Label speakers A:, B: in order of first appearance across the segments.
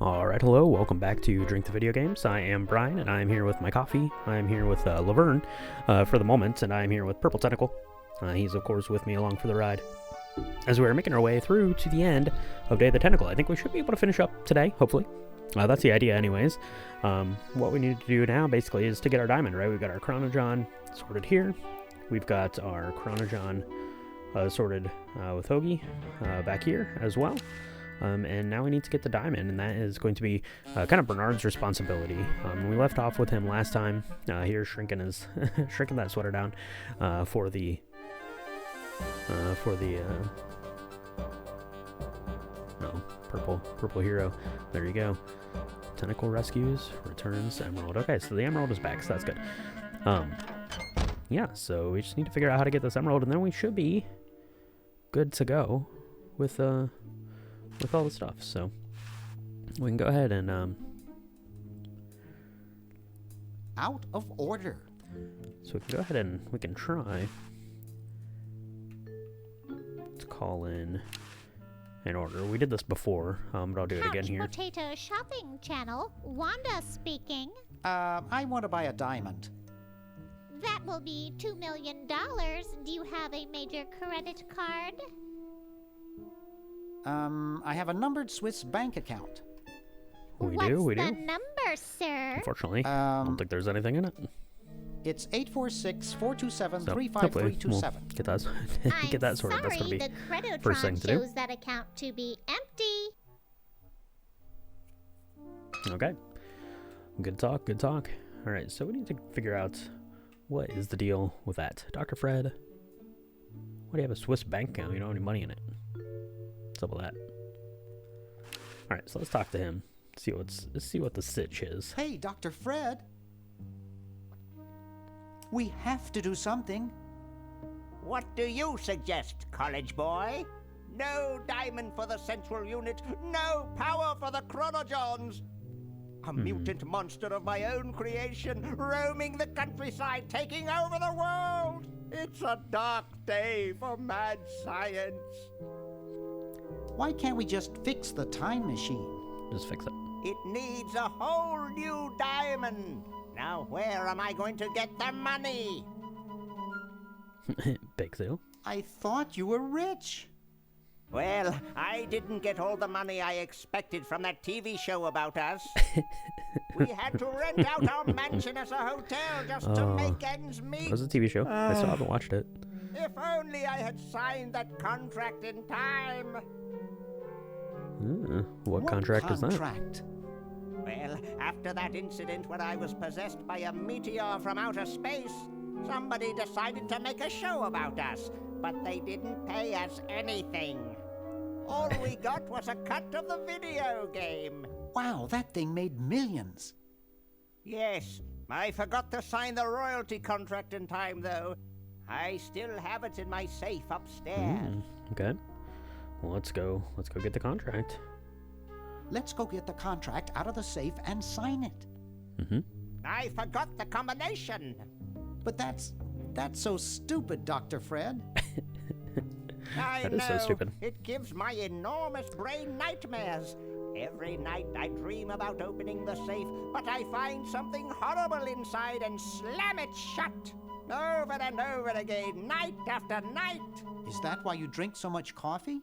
A: Alright, hello, welcome back to Drink the Video Games. I am Brian, and I am here with my coffee. I am here with Laverne for the moment, and I am here with Purple Tentacle. He's, of course, with me along for the ride. As we're making our way through to the end of Day of the Tentacle, I think we should be able to finish up today, hopefully. That's the idea anyways. What we need to do now, basically, is to get our diamond, right? We've got our Chronojohn sorted here. We've got our Chronojohn sorted with Hoagie back here as well. And now we need to get the diamond, and that is going to be kind of Bernard's responsibility. We left off with him last time, here shrinking his shrinking that sweater down for the purple hero. There you go. Tentacle rescues, returns emerald. Okay, so the emerald is back, so that's good. Yeah, so we just need to figure out how to get this emerald, and then we should be good to go with all the stuff. So we can go ahead and
B: out of order.
A: So we can go ahead and we can try to call in an order. We did this before, but I'll do it again here.
C: Potato Shopping Channel, Wanda speaking.
B: I want to buy a diamond.
C: That will be $2 million. Do you have a major credit card?
B: I have a numbered Swiss bank account.
A: We
C: What's
A: do.
C: the number, sir?
A: Unfortunately, I don't think there's anything in it.
B: It's 846-427-35327.
A: We'll get that sorted. That's going to be
C: the
A: first thing to do.
C: shows that account to be empty.
A: Okay. Good talk, good talk. All right, so we need to figure out what is the deal with that. Dr. Fred, why do you have a Swiss bank account? You don't have any money in it. What's up with that? All right, so let's talk to him. Let's see what the sitch is.
B: Hey, Dr. Fred. We have to do something.
D: What do you suggest, college boy? No diamond for the central unit, no power for the Chronojohns. A mutant monster of my own creation, roaming the countryside, taking over the world. It's a dark day for mad science.
B: Why can't we just fix the time machine?
A: Just fix it.
D: It needs a whole new diamond. Now where am I going to get the money?
A: Big deal.
B: I thought you were rich.
D: Well, I didn't get all the money I expected from that TV show about us. We had to rent out our mansion as a hotel just to make ends meet.
A: It was a TV show. I still haven't watched it.
D: If only I had signed that contract in time.
A: What contract is that?
D: Well, after that incident when I was possessed by a meteor from outer space, somebody decided to make a show about us, but they didn't pay us anything. All we got was a cut of the video game.
B: Wow, that thing made millions.
D: Yes, I forgot to sign the royalty contract in time, though. I still have it in my safe upstairs.
A: Okay. Well, let's go get the contract.
B: Let's go get the contract out of the safe and sign it.
D: I forgot the combination.
B: But that's so stupid, Dr. Fred.
D: I
A: That
D: know.
A: is so stupid.
D: It gives my enormous brain nightmares. Every night I dream about opening the safe, but I find something horrible inside and slam it shut. Over and over again, night after night.
B: Is that why you drink so much coffee?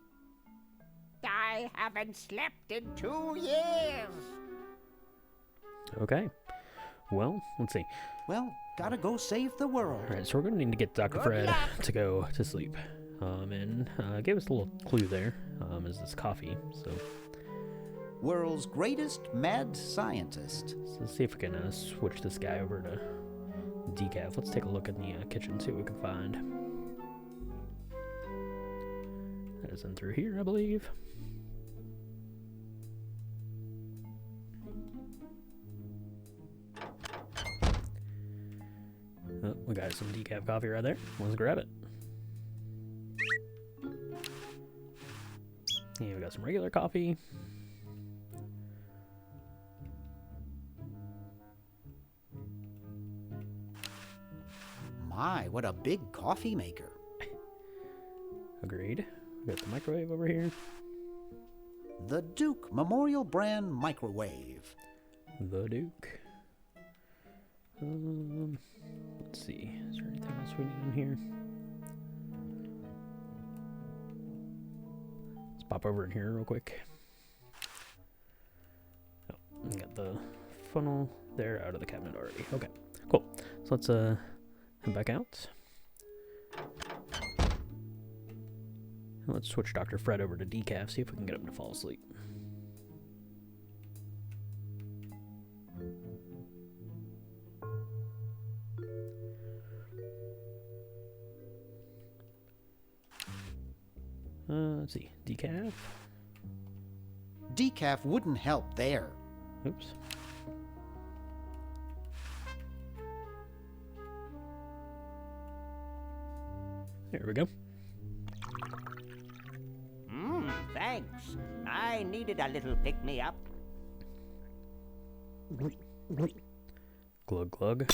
D: I haven't slept in 2 years.
A: Okay. Well, let's see.
B: Well, gotta go save the world.
A: All right, so we're going to need to get Dr.
D: Good
A: Fred
D: luck.
A: to go to sleep. And gave us a little clue there. Is this coffee? So
B: World's greatest mad scientist.
A: let's see if we can switch this guy over to decaf. Let's take a look in the kitchen, see what we can find. That is in through here, I believe. Oh, we got some decaf coffee right there. Let's grab it. Yeah, we got some regular coffee.
B: My, what a big coffee maker.
A: Agreed. We got the microwave over here.
B: The Duke Memorial Brand Microwave.
A: The Duke. Let's see. Is there anything else we need in here? Let's pop over in here real quick. Oh, we got the funnel there out of the cabinet already. Okay, cool. So let's head back out. And let's switch Dr. Fred over to decaf, see if we can get him to fall asleep. Let's see, decaf.
B: Decaf wouldn't help there.
A: Oops. There we go.
D: Thanks. I needed a little pick-me-up.
A: Glug glug.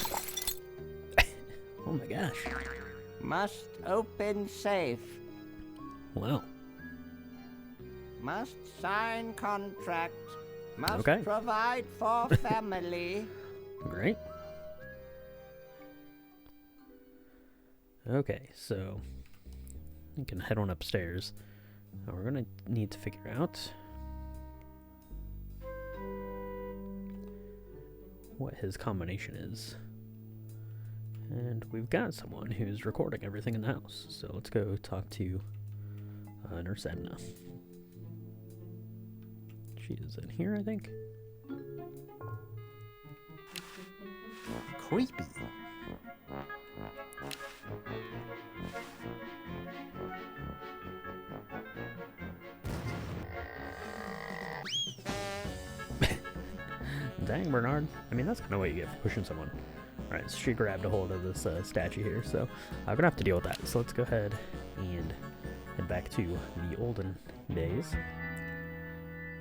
A: Oh my gosh.
D: Must open safe.
A: Wow.
D: Must sign contract. Must
A: Okay.
D: provide for family.
A: Great. Okay, so you can head on upstairs. Now we're gonna need to figure out what his combination is. And we've got someone who's recording everything in the house. So let's go talk to Nurse Edna. She is in here, I think.
B: Creepy.
A: Dang, Bernard. I mean, that's kind of what you get for pushing someone. Alright, so she grabbed a hold of this statue here, so I'm gonna have to deal with that. So let's go ahead and head back to the olden days.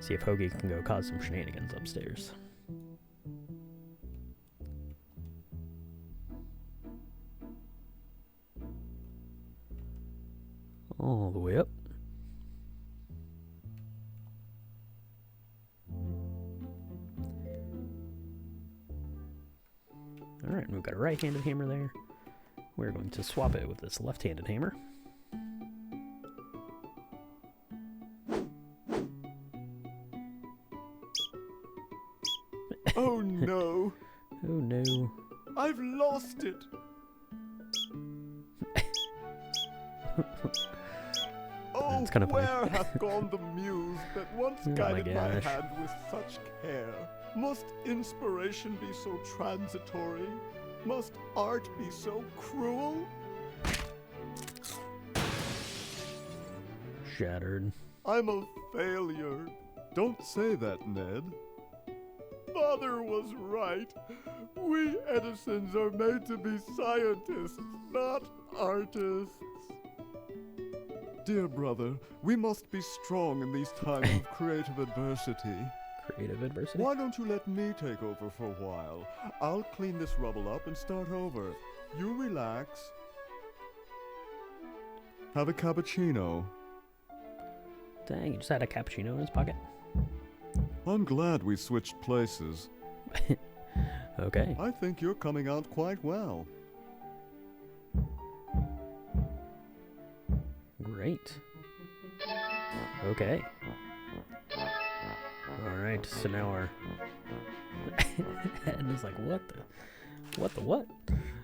A: See if Hoagie can go cause some shenanigans upstairs. All the way up. Alright, we've got a right-handed hammer there. We're going to swap it with this left-handed hammer.
E: Oh no!
A: Oh no.
E: I've lost it! Oh,
A: That's kinda funny.
E: where hath gone the muse that once
A: Oh my
E: guided my
A: gosh.
E: hand with such care? Must inspiration be so transitory? Must art be so cruel?
A: Shattered.
E: I'm a failure. Don't say that, Ned. Father was right. We Edisons are made to be scientists, not artists. Dear brother, we must be strong in these times of creative adversity.
A: Creative adversity?
E: Why don't you let me take over for a while? I'll clean this rubble up and start over. You relax. Have a cappuccino.
A: Dang, he just had a cappuccino in his pocket.
E: I'm glad we switched places.
A: Okay.
E: I think you're coming out quite well.
A: Great. Okay. Alright, so now our Edna's like, what the what?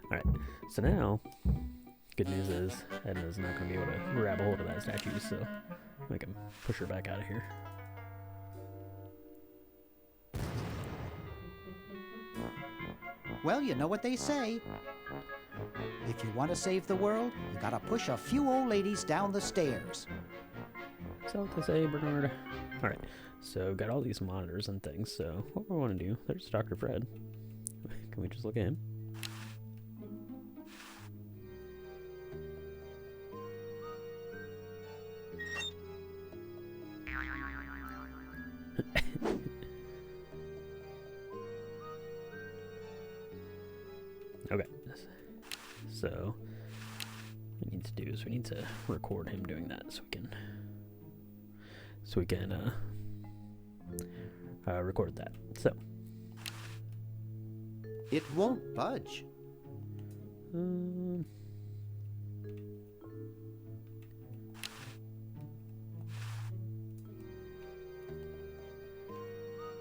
A: Alright, so now, good news is, Edna's not going to be able to grab a hold of that statue, so we can push her back out of here.
B: Well, you know what they say. If you want to save the world, you gotta push a few old ladies down the stairs.
A: Is that what they say, Bernard? Alright, so we've got all these monitors and things, so what we want to do, there's Dr. Fred. Can we just look at him? Okay, so what we need to do is we need to record him doing that so we can record that. So.
B: It won't budge.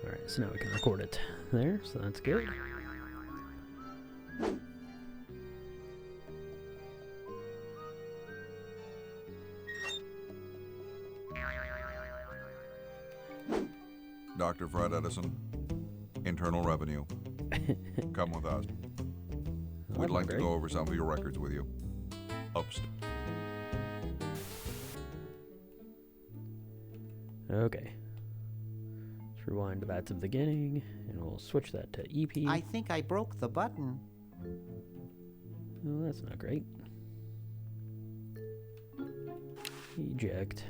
A: Alright, so now we can record it there, so that's good.
F: Dr. Fred Edison, Internal Revenue. Come with us. We'd like to go over some of your records with you. Upstairs.
A: Okay. Let's rewind that to the beginning, and we'll switch that to EP.
B: I think I broke the button.
A: Oh, that's not great. Eject.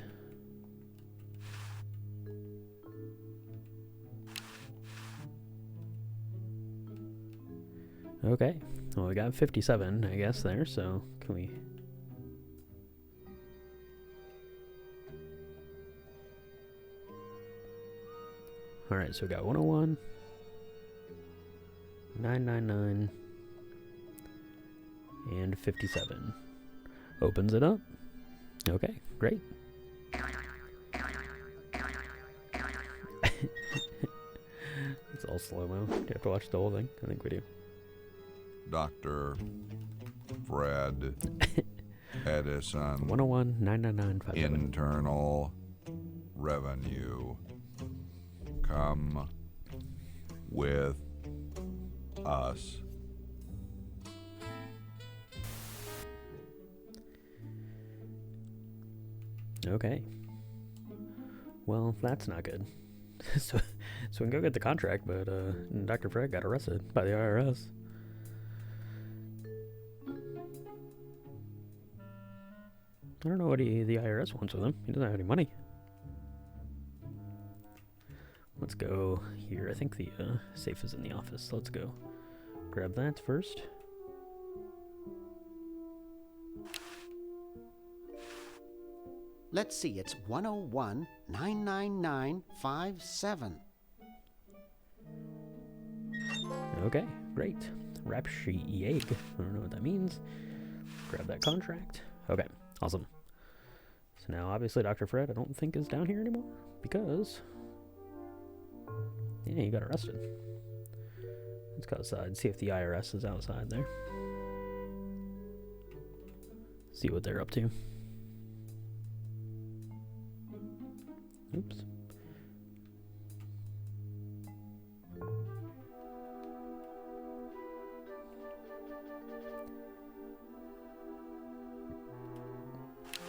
A: Okay, well we got 57, I guess, there, so can we... Alright, so we got 101, 999, and 57. Opens it up. Okay, great. It's all slow-mo. Do you have to watch the whole thing? I think we do.
F: Dr. Fred Edison.
A: 101 999 57.
F: Internal Revenue. Come with us.
A: Okay. Well, that's not good. so we can go get the contract, but Dr. Fred got arrested by the IRS. I don't know what the IRS wants with him. He doesn't have any money. Let's go here. I think the safe is in the office. Let's go grab that first.
B: Let's see, it's 101 999 57.
A: Okay, great. Rap sheet yeg. I don't know what that means. Grab that contract. Okay, awesome. So now, obviously, Dr. Fred, I don't think is down here anymore because, yeah, he got arrested. Let's go outside, see if the IRS is outside there. See what they're up to. Oops.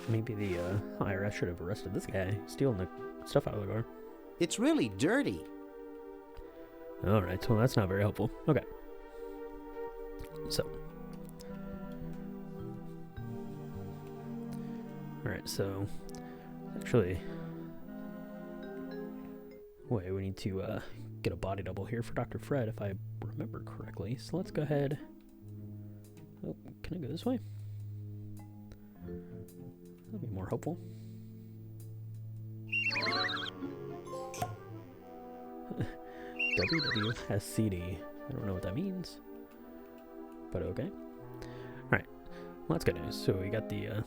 A: Maybe the IRS should have arrested this guy stealing the stuff out of the car.
B: It's really dirty.
A: Alright, well that's not very helpful. Okay. So. Alright, so actually wait, we need to get a body double here for Dr. Fred if I remember correctly. So let's go ahead. Oh, can I go this way? That'll be more hopeful. WWSCD. I don't know what that means, but okay. Alright, well, that's good news. So we got the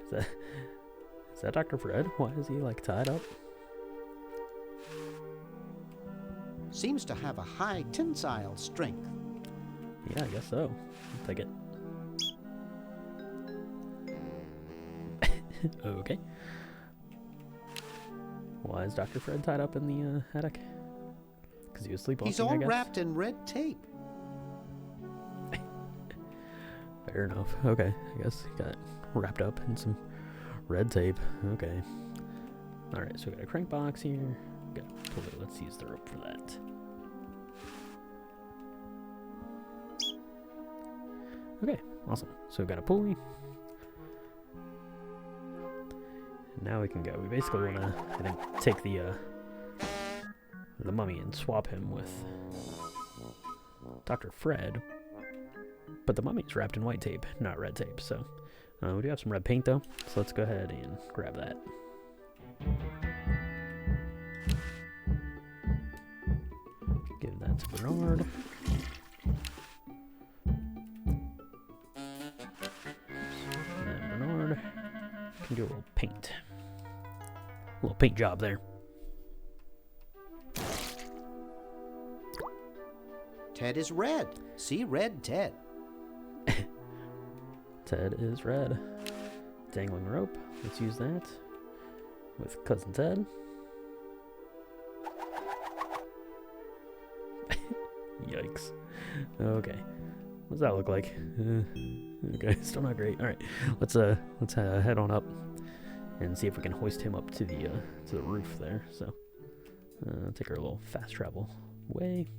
A: is that Dr. Fred? Why is he like tied up?
B: Seems to have a high tensile strength.
A: Yeah, I guess so. I'll take it. Okay. Why is Dr. Fred tied up in the attic? Because he was sleepwalking,
B: He's all
A: I guess.
B: wrapped in red tape.
A: Fair enough. Okay, I guess he got wrapped up in some red tape. Okay. Alright, so we got a crank box here. Got a pulley. Let's use the rope for that. Okay, awesome. So we've got a pulley. And now we can go. We basically want to, I think, take the mummy and swap him with Dr. Fred. But the mummy's wrapped in white tape, not red tape. So we do have some red paint though. So let's go ahead and grab that. Give that to Bernard. And then Bernard can do a little paint. A little paint job there.
B: Ted is red. See, red Ted.
A: Ted is red. Dangling rope. Let's use that with Cousin Ted. Yikes. Okay. What does that look like? Okay, still not great. All right, let's head on up and see if we can hoist him up to the roof there. So take our little fast travel way.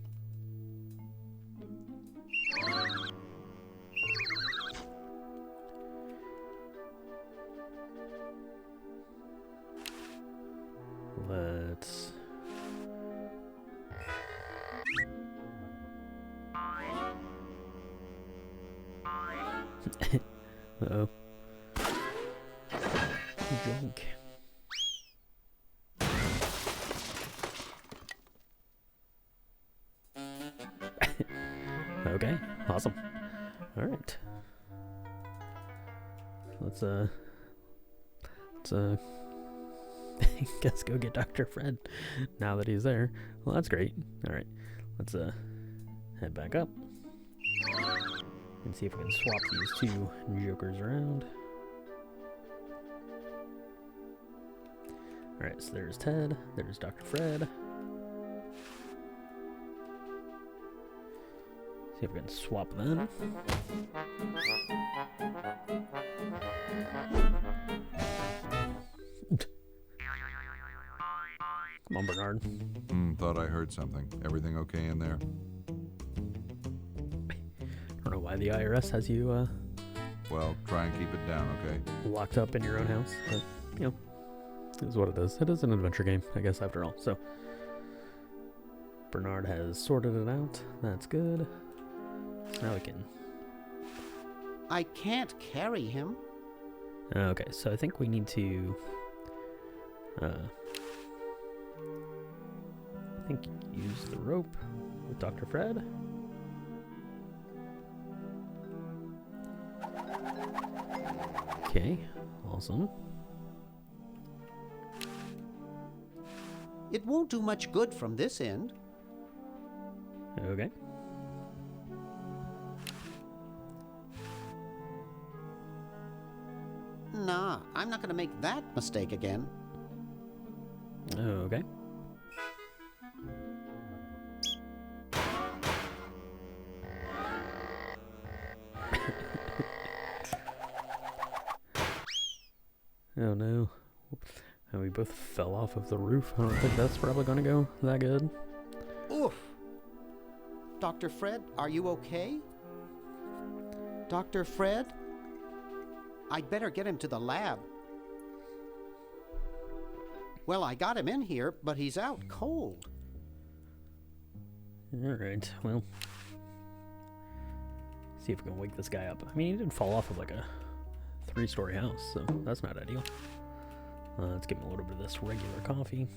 A: Let's uh-oh. Junk. Okay, awesome. All right. Let's I guess go get Dr. Fred now that he's there. Well, that's great. All right, let's head back up and see if we can swap these two jokers around. All right, so there's Ted, there's Dr. Fred. See if we can swap them. Come on, Bernard.
F: Thought I heard something. Everything okay in there?
A: I don't know why the IRS has you
F: Well, try and keep it down, okay?
A: locked up in your own house, but, you know, it is what it is. It is an adventure game, I guess, after all. So, Bernard has sorted it out. That's good. So now we can...
B: I can't carry him.
A: Okay, so I think we need to... I think use the rope with Dr. Fred. Okay, awesome.
B: It won't do much good from this end.
A: Okay.
B: Nah, I'm not gonna make that mistake again.
A: Okay. Oh no. And we both fell off of the roof. I don't think that's probably gonna go that good.
B: Oof. Dr. Fred, are you okay? Dr. Fred? I'd better get him to the lab. Well, I got him in here, but he's out cold.
A: Alright, well. See if we can wake this guy up. I mean, he did fall off of like a 3-story house, so that's not ideal. Let's give him a little bit of this regular coffee.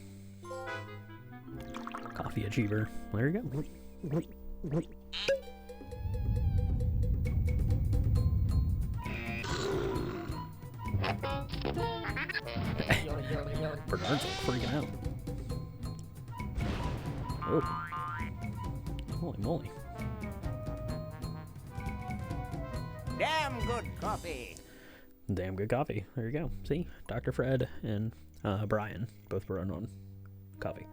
A: Coffee achiever. There you go. Bernard's like freaking out. Oh. Holy moly.
D: Damn good coffee.
A: Damn good coffee. There you go. See? Dr. Fred and Brian both were on coffee.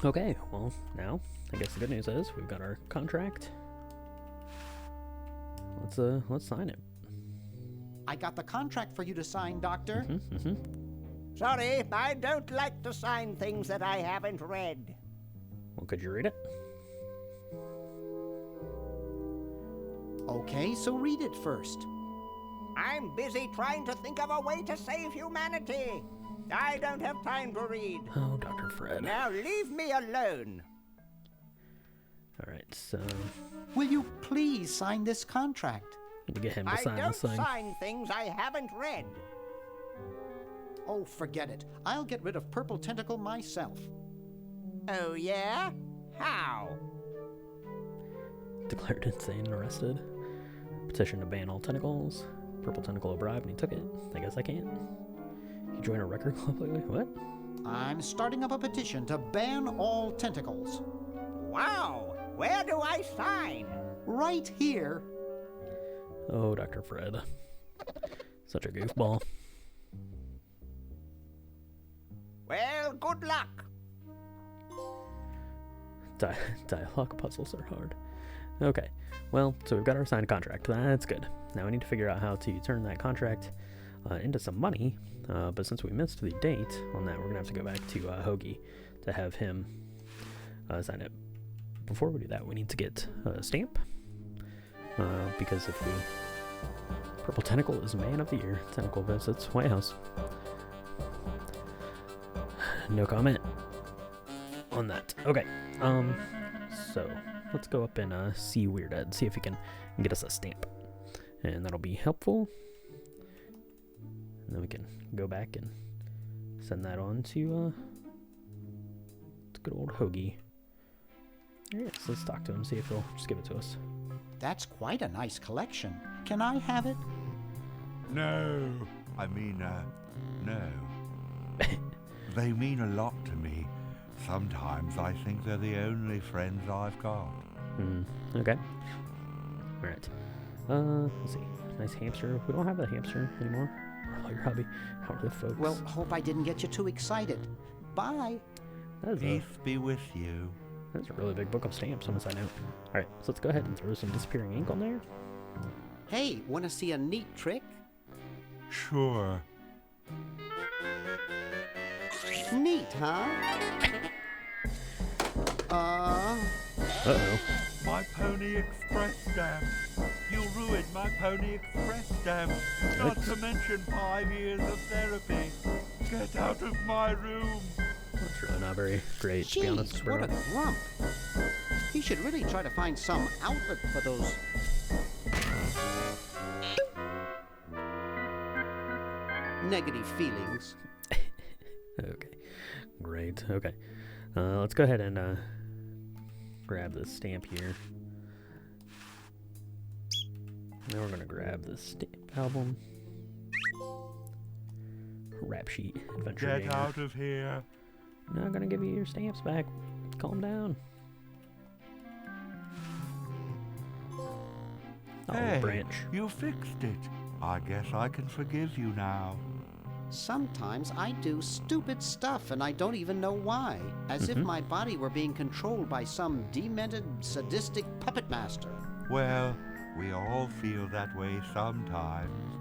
A: Okay, well, now, I guess the good news is we've got our contract. Let's sign it.
B: I got the contract for you to sign, Doctor.
D: Sorry, I don't like to sign things that I haven't read.
A: Well, could you read it?
B: Okay, so read it first.
D: I'm busy trying to think of a way to save humanity. I don't have time to read.
A: Oh, Dr. Fred.
D: Now leave me alone.
A: Alright, so...
B: Will you please sign this contract?
A: need to get him to
D: I
A: sign
D: don't
A: this thing.
D: sign things I haven't read.
B: Oh, forget it. I'll get rid of Purple Tentacle myself.
D: Oh, yeah? How?
A: Declared insane and arrested. Petition to ban all tentacles. Purple Tentacle a bribe and he took it. I guess I can't. You join a record club lately? What?
B: I'm starting up a petition to ban all tentacles.
D: Wow! Where do I sign?
B: Right here.
A: Oh, Dr. Fred. Such a goofball.
D: Well, good luck.
A: Dialogue puzzles are hard. Okay, well, so we've got our signed contract. That's good. Now we need to figure out how to turn that contract into some money. But since we missed the date on that, we're going to have to go back to Hoagie to have him sign it. Before we do that, we need to get a stamp. Because if we... Purple Tentacle is Man of the Year. Tentacle visits White House. No comment on that. Okay, so let's go up and see Weird Ed, see if he can get us a stamp. And that'll be helpful. And then we can go back and send that on to good old Hoagie. Alright, so let's talk to him, see if he'll just give it to us.
B: That's quite a nice collection. Can I have it?
G: No. I mean, no. They mean a lot to me. Sometimes I think they're the only friends I've got.
A: Okay. Alright. Let's see. Nice hamster. We don't have the hamster anymore. Your hobby. How are the folks?
B: Well, hope I didn't get you too excited. Bye.
G: Peace be with you.
A: That's a really big book of stamps on the side note. Alright, so let's go ahead and throw some disappearing ink on there.
B: Hey, want to see a neat trick?
G: Sure.
B: Neat, huh?
A: Uh-oh.
G: My Pony Express stamp. You ruined my Pony Express stamp. Not to mention 5 years of therapy. Get out of my room.
A: That's really not very great, to be honest.
B: Jeez, what a grump. He should really try to find some outlet for those... negative feelings.
A: Okay. Great. Okay. Let's go ahead and grab this stamp here. Now we're going to grab the stamp album. Rap sheet. Adventure
G: Get out of here.
A: Not going to give you your stamps back. Calm down.
G: Hey,
A: branch.
G: You fixed it. I guess I can forgive you now.
B: Sometimes I do stupid stuff and I don't even know why. As if my body were being controlled by some demented, sadistic puppet master.
G: Well, we all feel that way sometimes.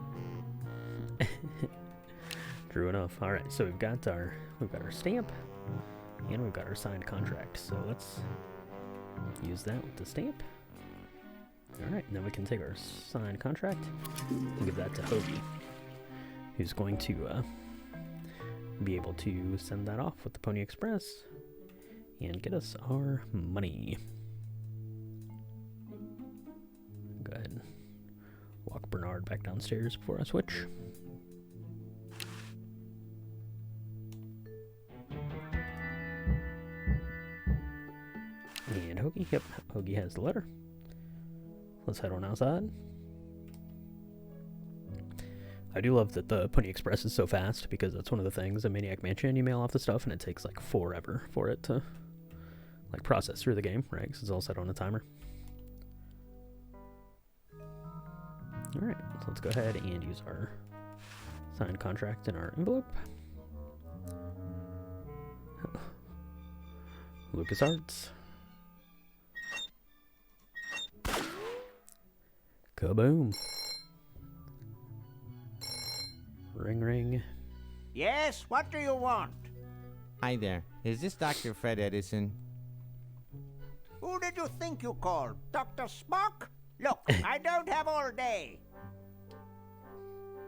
A: True enough. All right, so we've got our stamp and we've got our signed contract. So let's use that with the stamp. All right, now we can take our signed contract and give that to Hoagie, who's going to be able to send that off with the Pony Express and get us our money. Go ahead and walk Bernard back downstairs before I switch. And Hoagie, yep, Hoagie has the letter. Let's head on outside. I do love that the Pony Express is so fast, because that's one of the things in Maniac Mansion. You mail off the stuff and it takes like forever for it to like process through the game, right? Because it's all set on a timer. Alright, so let's go ahead and use our signed contract in our envelope. LucasArts. Kaboom. Ring, ring.
D: Yes, what do you want?
H: Hi there. Is this Dr. Fred Edison?
D: Who did you think you called? Dr. Spock? Look, I don't have all day.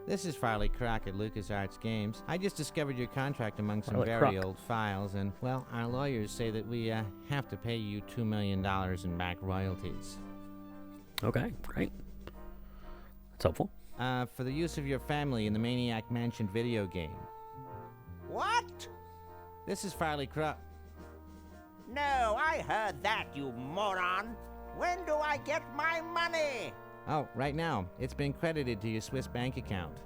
H: This is Farley Croc at LucasArts Games. I just discovered your contract among some
A: Farley
H: very
A: Croc.
H: old files, and, well, our lawyers say that we have to pay you $2 million in back royalties.
A: Okay, great. That's helpful.
H: For the use of your family in the Maniac Mansion video game.
D: What?
H: This is Farley Crow.
D: No, I heard that, you moron. When do I get my money?
H: Oh, right now. It's been credited to your Swiss bank account.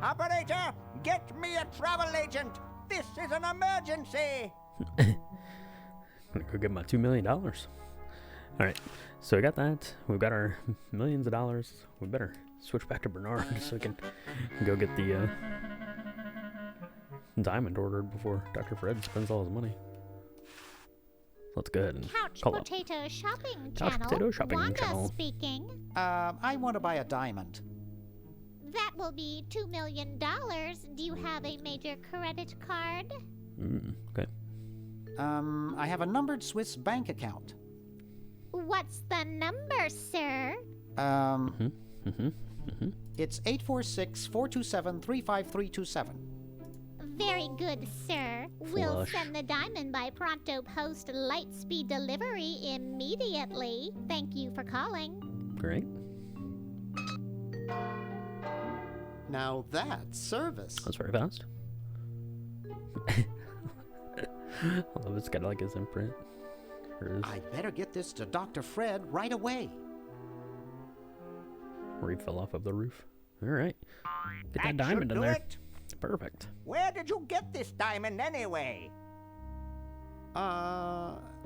D: Operator, get me a travel agent. This is an emergency.
A: I'm gonna go get my $2 million. All right, so we got that. We've got our millions of dollars. We better switch back to Bernard so we can go get the diamond ordered before Dr. Fred spends all his money. Let's go ahead and
C: Couch
A: call up.
C: Potato Shopping
A: Couch
C: Channel.
A: Potato Shopping
C: Wanda
A: Channel.
C: speaking.
B: I want to buy a diamond.
C: That will be $2 million. Do you have a major credit card?
A: Okay.
B: I have a numbered Swiss bank account.
C: What's the number, sir?
B: It's 846-427-35327.
C: Very good, sir. We'll
A: Flush.
C: send the diamond by pronto post lightspeed delivery immediately. Thank you for calling.
A: Great.
B: Now that's service.
A: That's very fast. I love it's got like his imprint. Or his
B: I better get this to Dr. Fred right away.
A: where he fell off of the roof. All right. Get that
D: That
A: diamond
D: should
A: in
D: do
A: there.
D: it.
A: Perfect.
D: Where did you get this diamond anyway?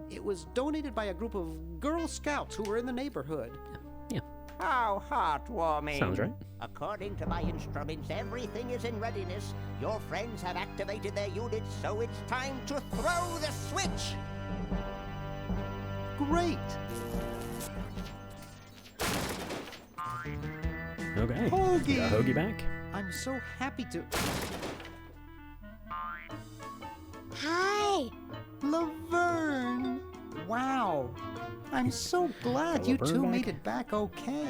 B: It was donated by a group of Girl Scouts who were in the neighborhood.
A: Yeah.
D: How heartwarming.
A: Sounds right.
D: According to my instruments, everything is in readiness. Your friends have activated their units, so it's time to throw the switch.
B: Great!
A: Okay.
B: Hoagie!
A: Got Hoagie back.
B: I'm so happy to...
C: Hi.
B: Laverne! Wow! I'm so glad you
A: Laverne
B: two
A: back?
B: made it back okay.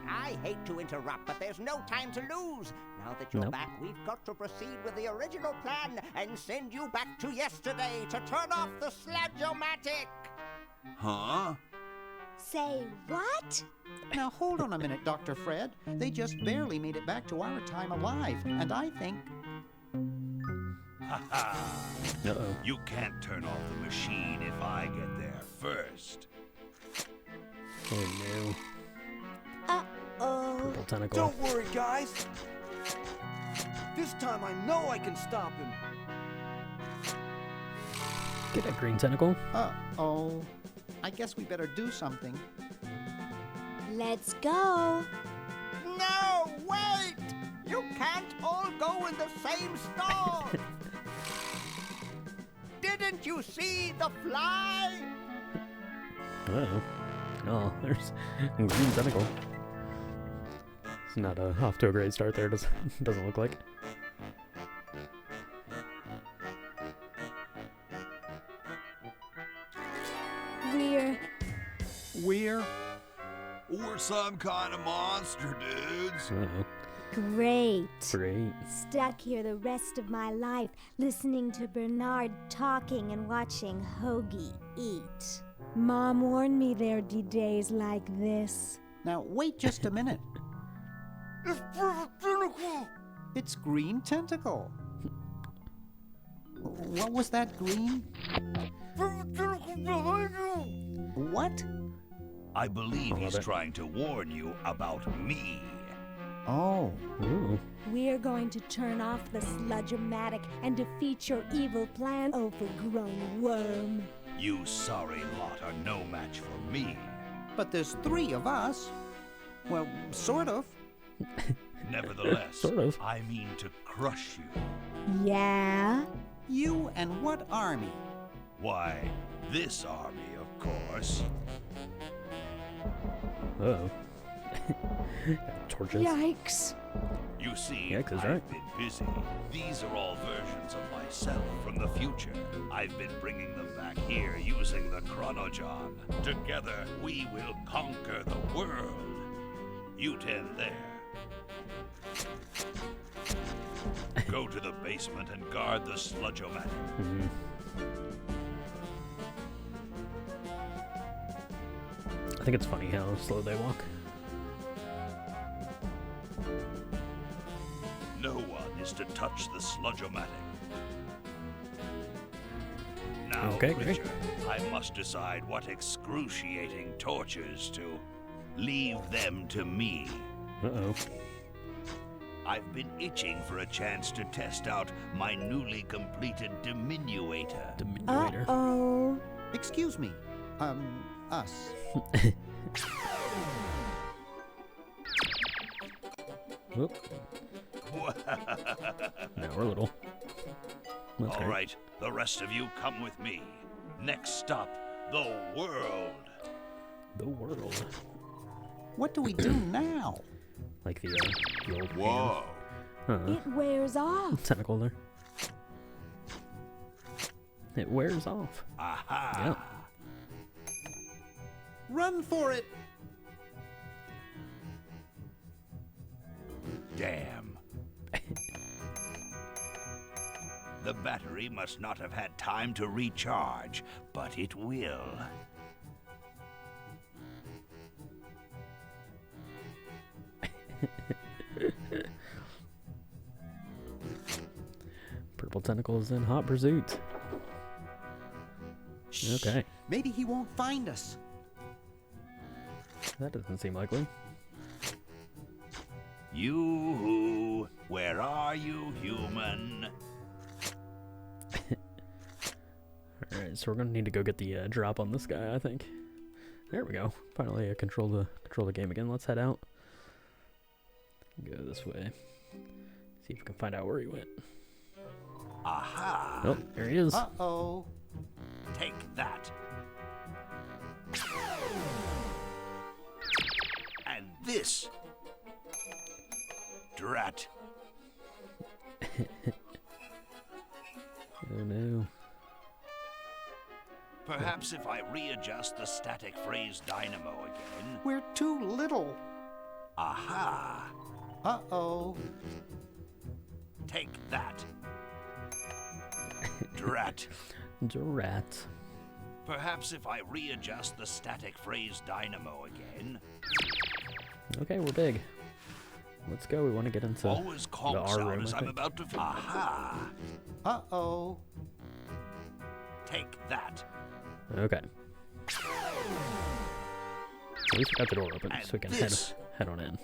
D: I hate to interrupt, but there's no time to lose. Now that you're
A: Nope.
D: back, we've got to proceed with the original plan and send you back to yesterday to turn off the Sludge-O-Matic.
F: Huh?
C: Say what?
B: Now hold on a minute, Dr. Fred. They just barely made it back to our time alive, and I think...
A: Uh-oh.
G: You can't turn off the machine if I get there first.
A: Oh no.
C: Uh-oh.
A: Purple Tentacle.
I: Don't worry, guys. This time I know I can stop him.
A: Get that green tentacle.
B: Uh-oh. I guess we better do something.
C: Let's go.
D: No, wait! You can't all go in the same store! Didn't you see the fly?
A: Uh-oh. Oh, there's a green tentacle. It's not off to a great start there, doesn't look like.
B: We're...
F: We're some kind of monster, dudes.
A: Uh-oh.
J: Great.
A: Great.
J: Stuck here the rest of my life, listening to Bernard talking and watching Hoagie eat. Mom warned me there'd be days like this.
B: Now, wait just a minute.
I: It's Purple Tentacle!
B: It's Green Tentacle. What was that, Green?
I: Purple Tentacle behind you!
B: What?
G: I believe he's
A: it.
G: trying to warn you about me.
B: Oh.
A: Ooh.
J: We're going to turn off the Sludge-O-Matic and defeat your evil plan, overgrown worm.
G: You sorry lot are no match for me.
B: But there's 3 of us. Well, sort of.
G: Nevertheless,
A: Sort of.
G: I mean to crush you.
J: Yeah?
B: You and what army?
G: Why, this army, of course.
A: Uh-oh. Torches.
J: Yikes.
G: You see,
A: Yeah, 'cause
G: I've
A: right.
G: been busy. These are all versions of myself from the future. I've been bringing them back here using the Chronojon. Together, we will conquer the world. You 10 there. Go to the basement and guard the Sludge-O-Matic.
A: Mhm. I think it's funny how slow they walk.
G: No one is to touch the sludge-o-matic. Now,
A: Okay, great.
G: Richard, I must decide what excruciating tortures to leave them to me.
A: Uh-oh.
G: I've been itching for a chance to test out my newly completed diminuator.
A: Diminuator.
J: Uh-oh.
B: Excuse me. Us.
A: Whoop. Now we're little. That's
G: All
A: great.
G: right, the rest of you come with me. Next stop, the world.
A: The world.
B: What do we do now?
A: Like the old
F: Whoa.
A: hand.
J: It wears off.
A: Tentacle there. It wears off.
G: Aha!
A: Yeah.
B: Run for it!
G: Damn. The battery must not have had time to recharge, but it will.
A: Purple Tentacle is in hot pursuit. Okay.
B: Maybe he won't find us.
A: That doesn't seem likely.
G: You, where are you, human?
A: Alright, so we're gonna need to go get the drop on this guy, I think. There we go. Finally control the game again. Let's head out. Go this way. See if we can find out where he went.
G: Aha!
A: Oh, there he is.
B: Uh-oh.
G: Take that. And this. Drat.
A: Oh no.
G: Perhaps if I readjust the static phrase dynamo again.
B: We're too little.
G: Aha!
B: Uh-oh.
G: Take that. Drat.
A: Drat.
G: Perhaps if I readjust the static phrase dynamo again.
A: Okay, we're big. Let's go. We want to get into
G: Always
A: the
G: conk
A: R
G: sound
A: room,
G: as
A: I
G: I'm
A: think.
G: about to. Aha!
B: Uh-oh.
G: Take that.
A: Okay. At least we got the door open,
G: And
A: so we can
G: this.
A: head on in.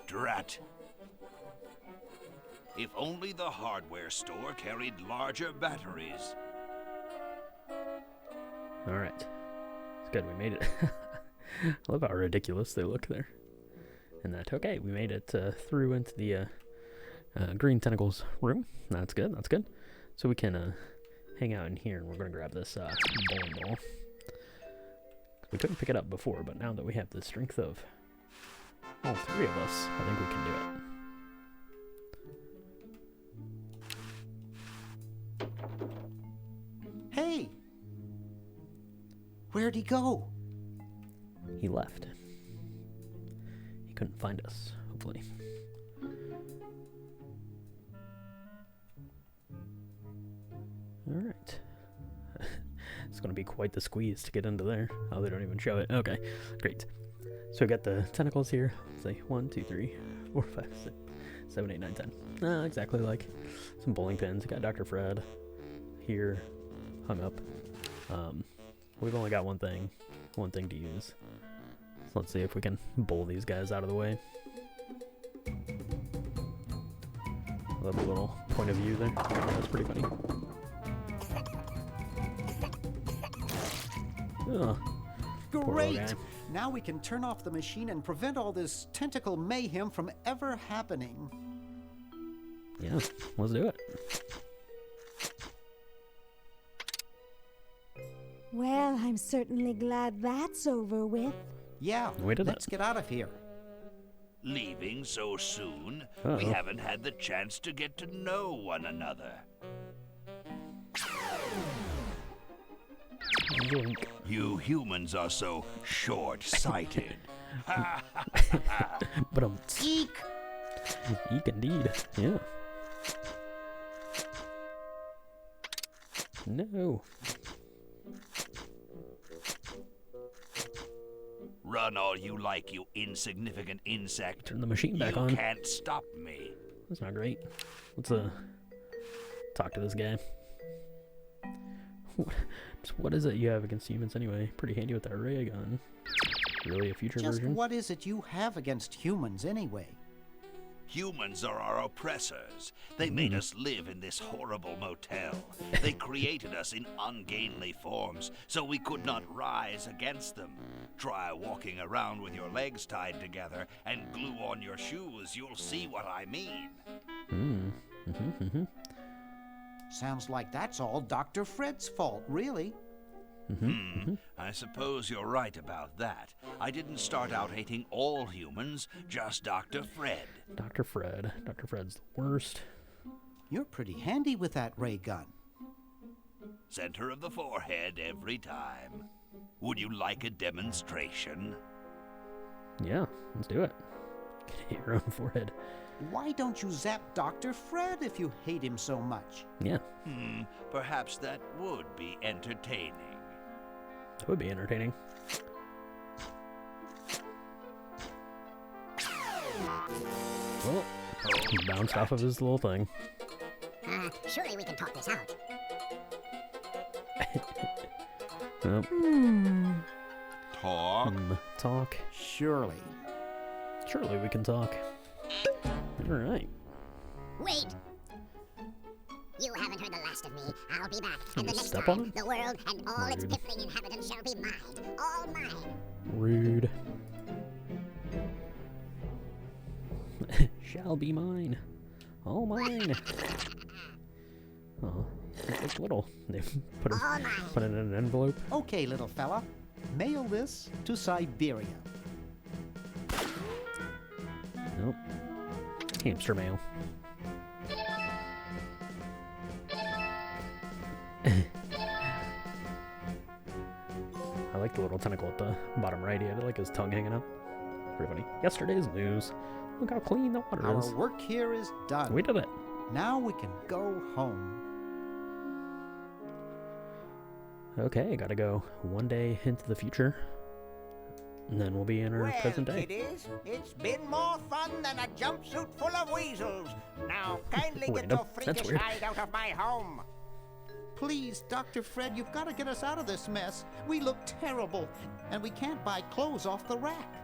G: Drat. If only the hardware store carried larger batteries.
A: Alright. It's good, we made it. I love how ridiculous they look there. And that, okay, we made it through into the green tentacles room. That's good, that's good. So we can hang out in here, and we're going to grab this bowling ball. We couldn't pick it up before, but now that we have the strength of all three of us, I think we can do it.
B: Hey! Where'd he go?
A: He left. He couldn't find us, hopefully. Alright. It's going to be quite the squeeze to get into there. Oh, they don't even show it. Okay, great. So we got the tentacles here. Let's say 1, 2, 3, 4, 5, 6, 7, 8, 9, 10. Exactly like some bowling pins. Got Dr. Fred here hung up. We've only got one thing to use. So let's see if we can bowl these guys out of the way. Love the little point of view there. That's pretty funny. Ugh. Poor little
B: Great!
A: guy.
B: Now we can turn off the machine and prevent all this tentacle mayhem from ever happening.
A: Yeah, let's do it.
J: Well, I'm certainly glad that's over with.
B: Yeah,
A: We did
B: let's
A: it.
B: get out of here.
G: Leaving so soon?
A: Uh-oh.
G: We haven't had the chance to get to know one another. You humans are so short-sighted.
A: But
B: Eek!
A: Eek indeed. Yeah. No.
G: Run all you like, you insignificant insect.
A: Turn the machine back
G: You
A: on.
G: can't stop me.
A: That's not great. Let's talk to this guy. What is it you have against humans anyway? Pretty handy with that ray gun. Really a future
B: Just
A: version?
B: what is it you have against humans anyway?
G: Humans are our oppressors. They made us live in this horrible motel. They created us in ungainly forms, so we could not rise against them. Try walking around with your legs tied together and glue on your shoes. You'll see what I mean.
B: Sounds like that's all Dr. Fred's fault, really.
G: I suppose you're right about that. I didn't start out hating all humans, just Dr. Fred.
A: Dr. Fred. Dr. Fred's the worst.
B: You're pretty handy with that ray gun.
G: Center of the forehead every time. Would you like a demonstration?
A: Yeah, let's do it. Hit your own forehead.
B: Why don't you zap Dr. Fred if you hate him so much?
A: Yeah.
G: Perhaps that would be entertaining.
A: That would be entertaining. Well, he bounced off of his little thing.
K: Surely we can talk this out.
A: Nope.
F: Talk?
A: Talk.
B: Surely.
A: Surely we can talk. Alright.
K: Wait! You haven't heard the last of me. I'll be back, and the next
A: Step
K: time,
A: on it?
K: the world and all its
A: Rude.
K: piffling inhabitants shall be mine. All mine.
A: Rude. Shall be mine. All mine. Oh, it's little. They put it in an envelope.
B: Okay, little fella. Mail this to Siberia.
A: Nope. Hamster mail. I like the little tentacle at the bottom right. He had like his tongue hanging out. Pretty funny. Yesterday's news. Look how clean the water is.
B: Our work here is done.
A: We did it.
B: Now we can go home.
A: Okay, gotta go one day into the future. And then we'll be in our present day.
D: Kiddies, it's been more fun than a jumpsuit full of weasels. Now, kindly get
A: Random.
D: your
A: That's
D: freakish
A: weird.
D: hide out of my home.
B: Please, Dr. Fred, you've got to get us out of this mess. We look terrible, and we can't buy clothes off the rack.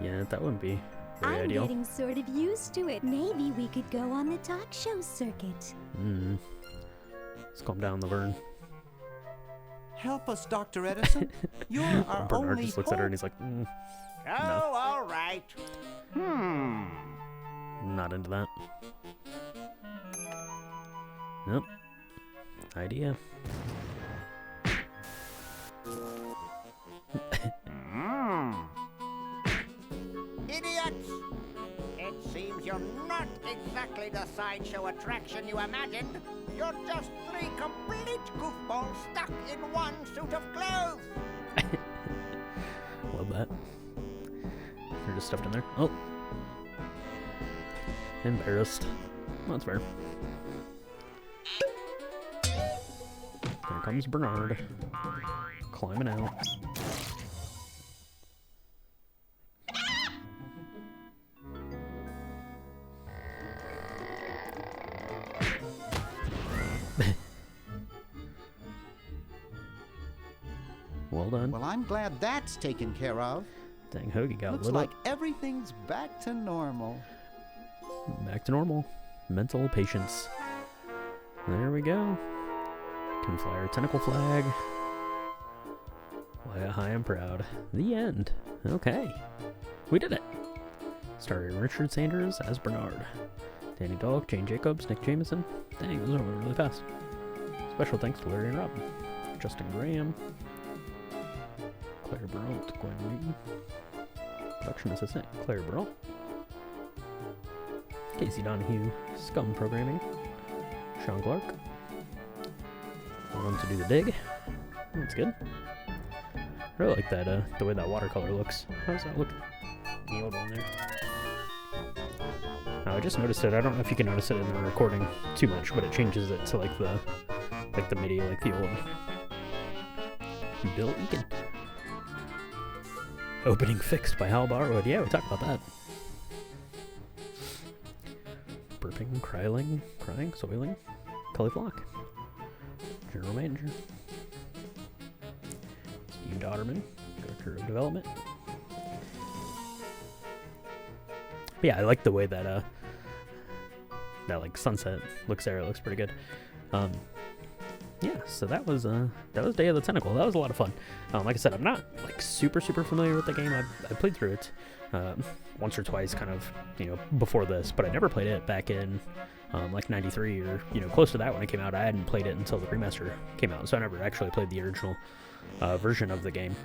A: Yeah, that wouldn't be very
J: I'm
A: ideal.
J: getting sort of used to it. Maybe we could go on the talk show circuit.
A: Let's calm down, Laverne.
B: Help us, Dr. Edison. You're our
A: Bernard
B: only
A: just looks at her and
B: hope.
A: he's like,
D: Oh, all right.
A: not into that. Nope. Idea.
D: Idiots! It seems you're not exactly the sideshow attraction you imagined. You're just three complete goofballs stuck in one suit of clothes.
A: Love that. They're just stuffed in there. Oh. Embarrassed. Well, that's fair. There comes Bernard. Climbing out. Well done.
B: Well, I'm glad that's taken care of.
A: Dang, Hoagie got
B: Looks
A: lit
B: like
A: up.
B: everything's back to normal.
A: Back to normal. Mental patience. There we go. Can fly our tentacle flag. Fly high and proud. The end. Okay. We did it. Starring Richard Sanders as Bernard. Danny Dog, Jane Jacobs, Nick Jameson. Dang, those went really fast. Special thanks to Larry and Rob. Justin Graham. Claire Baralt, Gwen Newton. Production assistant, Claire Baralt. Casey Donahue, SCUMM Programming. Sean Clark. On to do the dig. That's good. I really like that, the way that watercolor looks. How does that look? The old one there. I just noticed it. I don't know if you can notice it in the recording too much, but it changes it to like the MIDI, like the old Bill Eakin. Opening fixed by Hal Barwood. Yeah, we talked about that. Burping, crying, soiling, Cully Flock, General Manager, Steve Dotterman, Director of Development. But yeah, I like the way that that like sunset looks there. It looks pretty good. Yeah, so that was Day of the Tentacle. That was a lot of fun. Like I said, I'm not like super familiar with the game. I played through it once or twice, kind of, you know, before this, but I never played it back in like '93 or, you know, close to that when it came out. I hadn't played it until the remaster came out, so I never actually played the original version of the game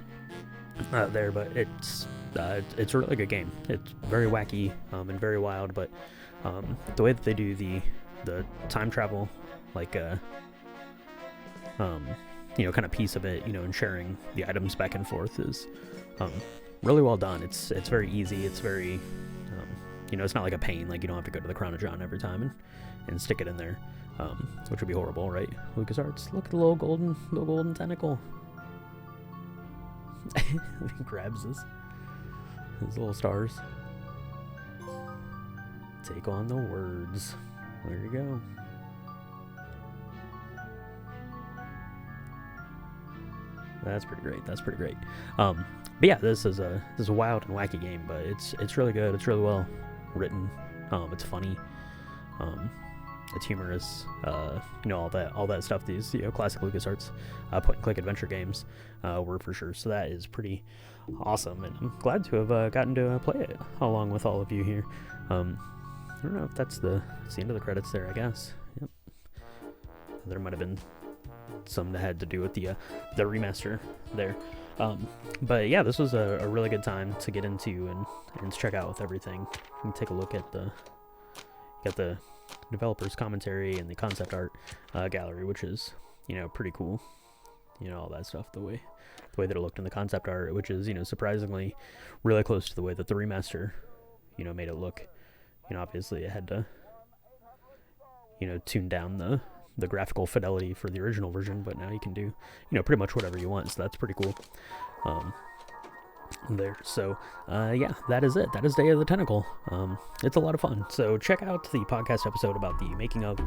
A: there. But it's a really good game. It's very wacky and very wild, but the way that they do the time travel, like you know, kind of piece of it, you know, and sharing the items back and forth is really well done. It's very easy. It's very, you know, it's not like a pain. Like, you don't have to go to the Chronogon every time and stick it in there, which would be horrible, right? LucasArts, look at the little golden tentacle. He grabs his little stars. Take on the words. There you go. That's pretty great. But yeah, this is a wild and wacky game, but it's really good. It's really well written. It's funny. It's humorous. You know, all that stuff. These, you know, classic LucasArts point and click adventure games were for sure. So that is pretty awesome, and I'm glad to have gotten to play it along with all of you here. I don't know if that's the end of the credits there. I guess. Yep. There might have been some that had to do with the remaster there, but yeah, this was a really good time to get into and check out with everything. You can take a look at the developers commentary and the concept art gallery, which is, you know, pretty cool. You know, all that stuff, the way that it looked in the concept art, which is, you know, surprisingly really close to the way that the remaster, you know, made it look. You know, obviously it had to, you know, tune down the graphical fidelity for the original version, but now you can do, you know, pretty much whatever you want, so that's pretty cool there. So yeah, that is it. That is Day of the Tentacle. It's a lot of fun, so check out the podcast episode about the making of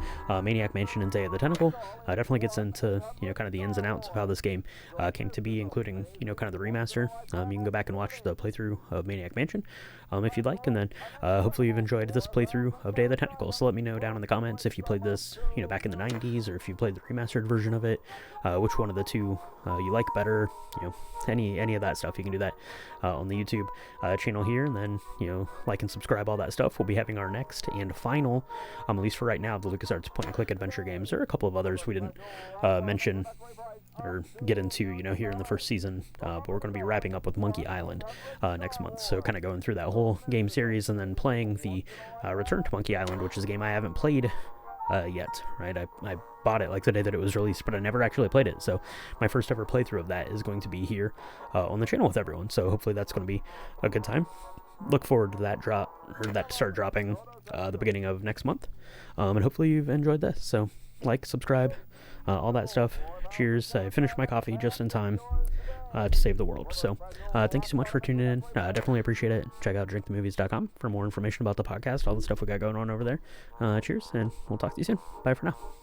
A: Maniac Mansion and Day of the Tentacle. Definitely gets into, you know, kind of the ins and outs of how this game came to be, including, you know, kind of the remaster. You can go back and watch the playthrough of Maniac Mansion if you'd like, and then hopefully you've enjoyed this playthrough of Day of the Tentacle. So let me know down in the comments if you played this, you know, back in the 90s, or if you played the remastered version of it, which one of the two you like better. You know, any of that stuff, you can do that on the YouTube channel here, and then, you know, like and subscribe, all that stuff. We'll be having our next and final, at least for right now, the LucasArts point and click adventure games. There are a couple of others we didn't mention or get into, you know, here in the first season, but we're going to be wrapping up with Monkey Island next month, so kind of going through that whole game series, and then playing the Return to Monkey Island, which is a game I haven't played yet, right? I bought it like the day that it was released, but I never actually played it, so my first ever playthrough of that is going to be here on the channel with everyone, so hopefully that's going to be a good time. Look forward to that to start dropping the beginning of next month, and hopefully you've enjoyed this. So like, subscribe, all that stuff. Cheers. I finished my coffee just in time to save the world. So thank you so much for tuning in. Definitely appreciate it. Check out drinkthemovies.com for more information about the podcast, all the stuff we got going on over there. Cheers, and we'll talk to you soon. Bye for now.